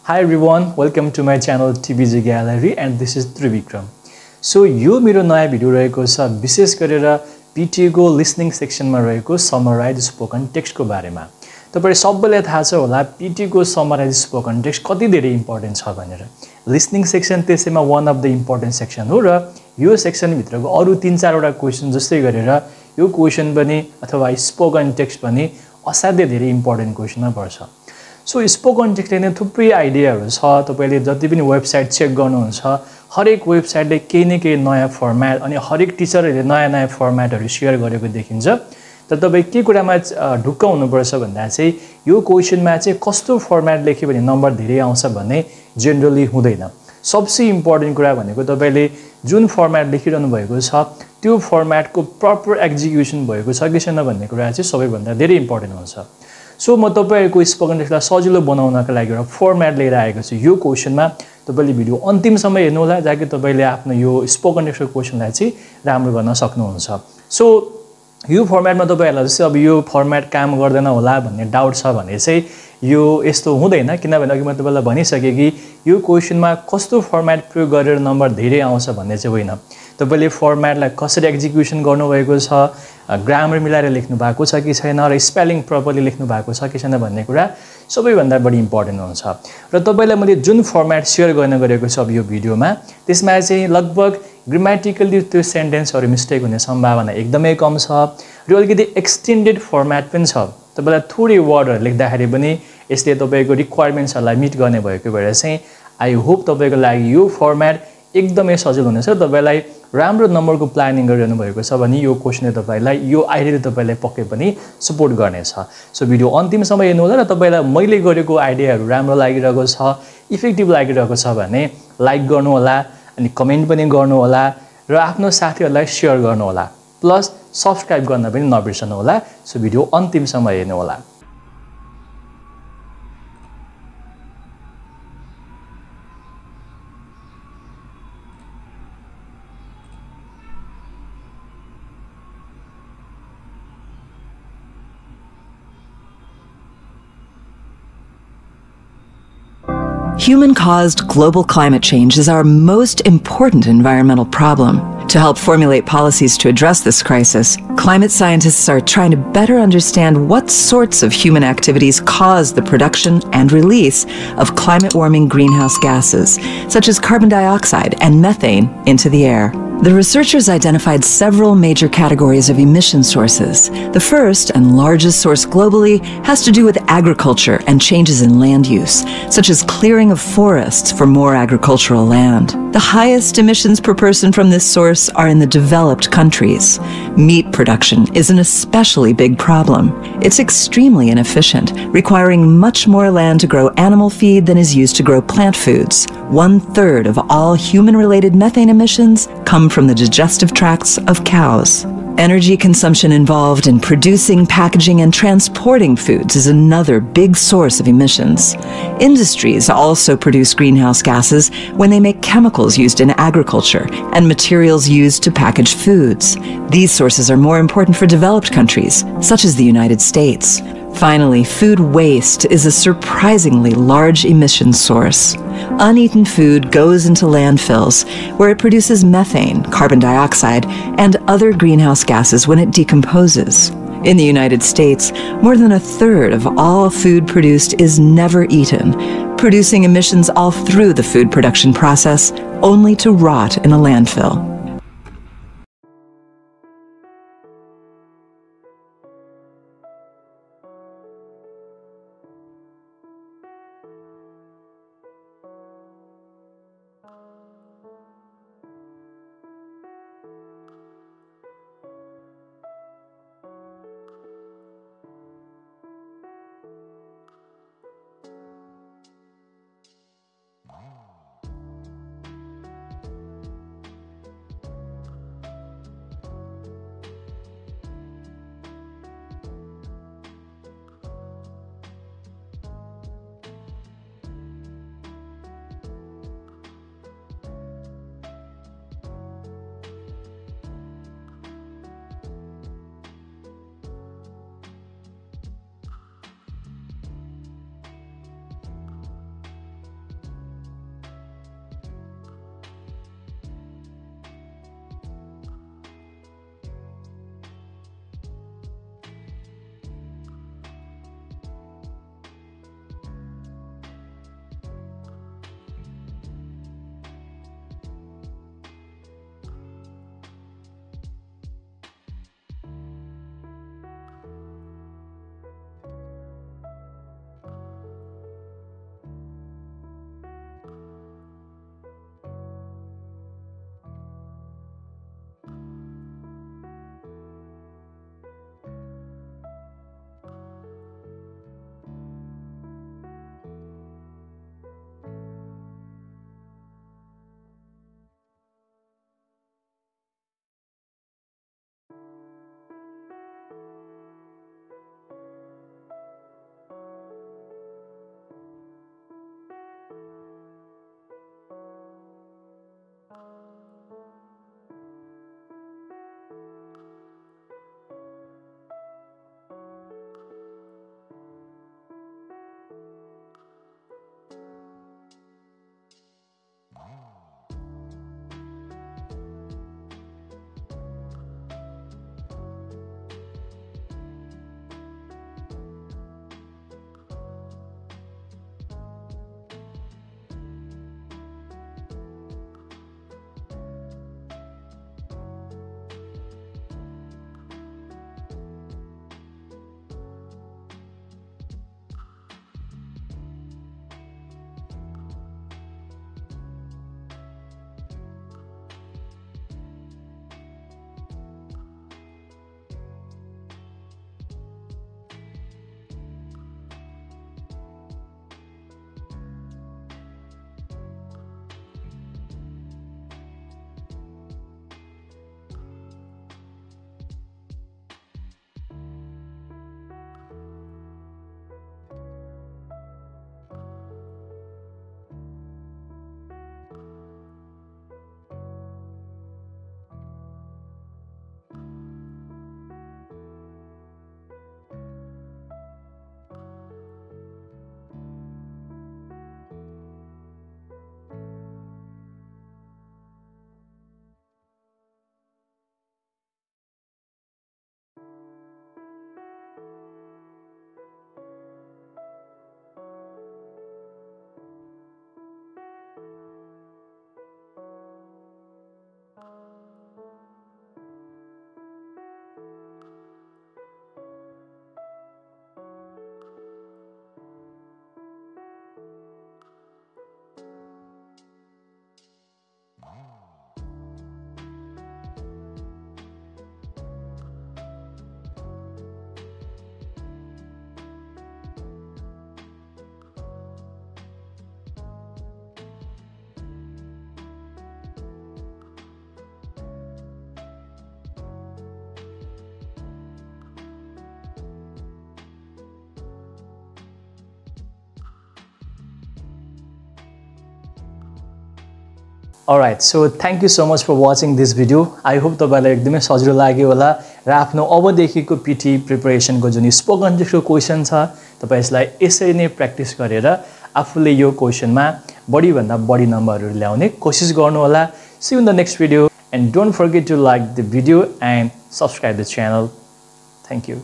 Hi everyone, welcome to my channel TBG Gallery and this is Tribikram. So यो मेरो नयाँ video रहेको छ विशेष गरेर PTA को लिसनिङ सेक्सनमा रहेको समराइज स्पोकन टेक्स्ट को बारेमा। तपाईहरु सबैलाई थाहा छ होला PTA को समराइज स्पोकन टेक्स्ट कति धेरै इम्पोर्टेन्ट छ भनेर। लिसनिङ सेक्सन त्यसैमा one of the important section हो र यो सेक्सन भित्रको अरु 3-4 वटा क्वेशन जस्तै गरेर यो क्वेशन पनि अथवा स्पोकन टेक्स्ट पनि असाध्यै धेरै इम्पोर्टेन्ट क्वेशनमा पर्छ। सो स्पोकन टेक्स्टले नै थुप्रै आइडियाहरु छ। तपाईले जति पनि वेबसाइट चेक गर्नुहुन्छ हरेक वेबसाइटले केही न केही नयाँ फर्म्याट अनि हरेक टिचरहरुले नयाँ फर्म्याटहरु शेयर गरेको देखिन्छ। तर तपाई के कुरामा ढुक्क हुनुपर्छ भन्दा चाहिँ यो क्वेशनमा चाहिँ कस्तो फर्म्याट लेख्यो भने नम्बर धेरै आउँछ भन्ने जनरली हुँदैन। सबसे इम्पोर्टेन्ट कुरा भनेको तपाईले जुन फर्म्याट लेखिरहनु भएको छ त्यो फर्म्याटको प्रपर एक्जिक्युसन भएको छ कि छैन भन्ने कुरा चाहिँ सबैभन्दा धेरै इम्पोर्टेन्ट हुन्छ। सो म तपाईहरुको स्पोकन टेक्स्टलाई सजिलो बनाउनका लागि एउटा फर्म्याट लिएर आएको छु। यो क्वेशनमा तपाईले भिडियो अन्तिमसम्म हेर्नु होला ताकि तपाईले आफ्नो यो स्पोकन टेक्स्टको क्वेशनलाई चाहिँ राम्रो गर्न सक्नुहुन्छ। सो यो फर्म्याटमा तपाईहरुलाई चाहिँ अब यो फर्म्याट काम गर्दैन होला भन्ने डाउट छ भने चाहिँ यो यस्तो हुँदैन, किनभने अघि म तपाईलाई भनिसके कि यो क्वेशनमा कस्तो फर्म्याट प्रयोग गरेर नम्बर धेरै आउँछ भन्ने चाहिँ होइन। तपाईले फर्म्याटलाई कसरी एक्जिक्युसन गर्नुभएको छ, ग्रामर मिलाएर लेख्नु भएको छ कि छैन र स्पेलिङ प्रपरली लेख्नु भएको छ कि छैन भन्ने कुरा सबैभन्दा बढी इम्पोर्टेन्ट हुन्छ। र तपाईलाई मैले जुन फर्म्याट शेयर गर्न गएको छु अब यो भिडियोमा त्यसमा चाहिँ लगभग ग्रामेटिकली त्यो सेन्टेन्सहरु मिस्टेक हुने सम्भावना एकदमै कम छ र अलिकति एक्सटेन्डेड फर्म्याट पनि छ। तपाईलाई थोरै वर्डहरु लेख्दाखेरि पनि यसले तपाईको रिक्वायरमेन्ट्सहरुलाई मिट गर्ने भएको भएर चाहिँ आई होप तपाईको लागि यो फर्म्याट एकदमै सजिलो हुनेछ। तपाईलाई राम्रो नम्बरको प्लानिङ गरिरहनु भएको छ भने यो क्वेशनले तपाईलाई यो आइडियाले तपाईलाई पक्कै पनि सपोर्ट गर्नेछ। सो भिडियो अन्तिमसम्म हेर्नु होला र तपाईलाई मैले गरेको आइडियाहरु राम्रो लागिरहेको छ, इफेक्टिभ लागिरहेको छ भने लाइक गर्नु होला अनि कमेन्ट पनि गर्नु होला र आफ्नो साथीहरुलाई शेयर गर्नु होला। प्लस सब्स्क्राइब गर्न पनि नबिर्सनु होला। सो भिडियो अन्तिमसम्म हेर्नु होला। Human-caused global climate change is our most important environmental problem. To help formulate policies to address this crisis, climate scientists are trying to better understand what sorts of human activities cause the production and release of climate-warming greenhouse gases, such as carbon dioxide and methane, into the air. The researchers identified several major categories of emission sources. The first and largest source globally has to do with agriculture and changes in land use, such as clearing of forests for more agricultural land. The highest emissions per person from this source are in the developed countries. Meat production is an especially big problem. It's extremely inefficient, requiring much more land to grow animal feed than is used to grow plant foods. 1/3 of all human-related methane emissions come from the digestive tracts of cows. Energy consumption involved in producing, packaging, and transporting foods is another big source of emissions. Industries also produce greenhouse gases when they make chemicals used in agriculture and materials used to package foods. These sources are more important for developed countries, such as the United States. Finally, food waste is a surprisingly large emission source. Uneaten food goes into landfills, where it produces methane, carbon dioxide, and other greenhouse gases when it decomposes. In the United States, more than 1/3 of all food produced is never eaten, producing emissions all through the food production process, only to rot in a landfill. Alright, so thank you so much for watching this video. I hope तपाईलाई एकदमै सजिलो लाग्यो होला र आफ्नो अबदेखिको पिटी preparation को जुन spoken टेक्स्टको question छ तपाई यसलाई यसरी नै प्र्याक्टिस गरेर आफूले यो क्वेशनमा बढी भन्दा बढी नम्बरहरु ल्याउने कोशिश गर्नु होला. See you in the next video and don't forget to like the video and subscribe the channel. Thank you.